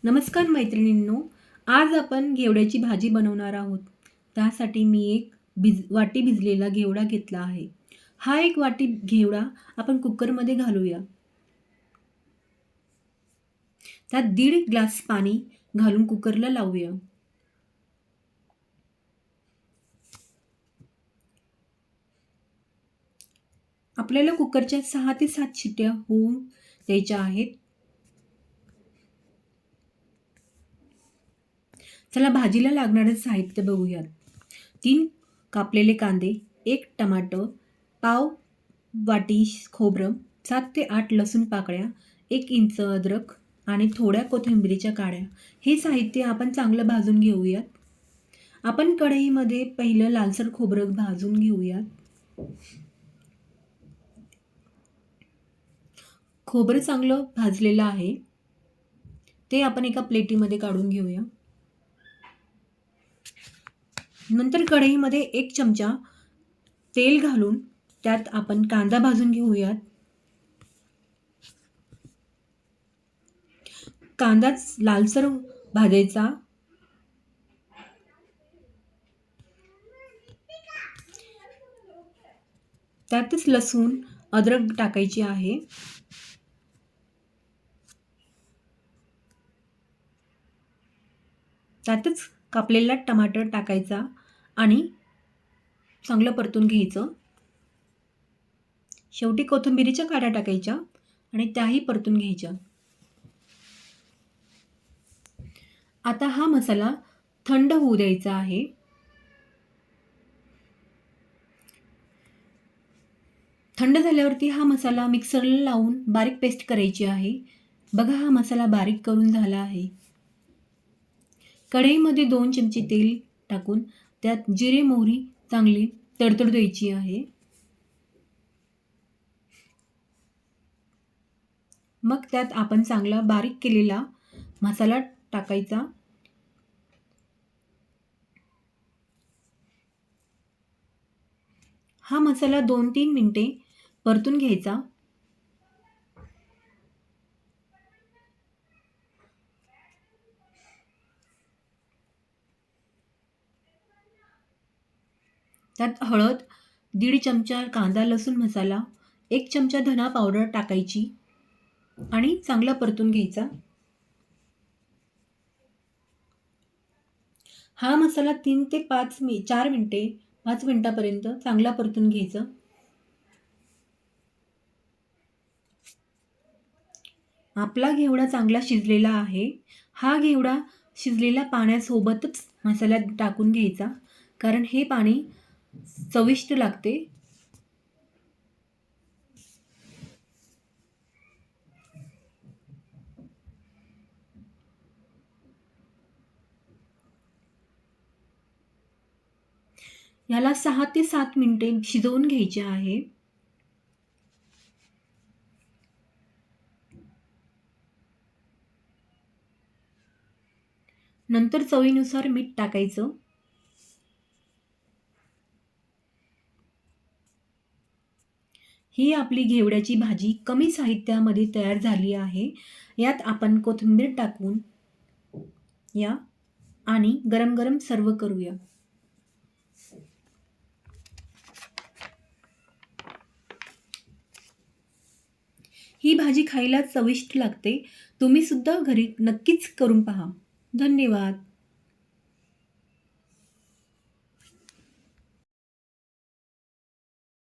नमस्कार मैत्रिणींनो, आज आपण घेवड्याची भाजी बनवणार आहोत. त्यासाठी मी एक वाटी भिजलेला घेवडा घेतला आहे. हा एक वाटी घेवडा आपण कुकरमध्ये घालूया. त्यात 1.5 ग्लास पाणी घालून कुकरला लावूया. आपल्याला कुकरच्या 6 ते 7 शिट्ट्या होऊन द्यायच्या आहेत. चला भाजीला लागणारे साहित्य बघूयात. 3 कापलेले कांदे, 1 टमाटर, पाव वाटी खोबरं, 7 ते 8 लसूण पाकळ्या, 1 इंच अद्रक आणि थोड्या कोथिंबिरीच्या काड्या. हे साहित्य आपण चांगलं भाजून घेऊयात. आपण कढईमध्ये पहिलं लालसर खोबरं भाजून घेऊयात. खोबरं चांगलं भाजलेलं आहे, ते आपण एका प्लेटीमध्ये काढून घेऊया. नंतर कढईमध्ये 1 चमचा तेल घालून त्यात आपण कांदा भाजून घेऊयात. कांदा लालसर भाजायचा. त्यातच लसूण अद्रक टाकायची आहे. त्यातच कापलेला टमाटर टाकायचा आणि चांगलं परतून घ्यायचं. शेवटी कोथिंबिरीच्या काड्या टाकायच्या आणि त्याही परतून घ्यायच्या. आता हा मसाला थंड होऊ द्यायचा आहे. थंड झाल्यावरती हा मसाला मिक्सरला लावून बारीक पेस्ट करायची आहे. बघा, हा मसाला बारीक करून झाला आहे. कढईमध्ये 2 चमचे तेल टाकून त्यात जिरे मोहरी चांगली तडतड द्यायची आहे. मग त्यात आपण चांगला बारीक केलेला मसाला टाकायचा. हा मसाला 2-3 मिनिटे परतून घ्यायचा. त्यात हळद, 1.5 चमचा कांदा लसूण मसाला, 1 चमचा धना पावडर टाकायची आणि चांगला परतून घ्यायचा. हा मसाला 3 ते 5 मिनिटापर्यंत चांगला परतून घ्यायचा. आपला घेवडा चांगला शिजलेला आहे. हा घेवडा शिजलेला पाण्यासोबतच मसाल्यात टाकून घ्यायचा, कारण हे पाणी चविष्ट लागते. याला 6 ते 7 मिनिटे शिजवून घ्यायचे आहे. नंतर चवीनुसार मीठ टाकायचं. ही आपली घेवड्याची भाजी कमी साहित्यामध्ये तयार झाली आहे. यात आपण कोथिंबीर टाकून या आणि गरम गरम सर्व करूया. ही भाजी खायला चविष्ट लागते. तुम्ही सुद्धा घरी नक्कीच करून पहा. धन्यवाद.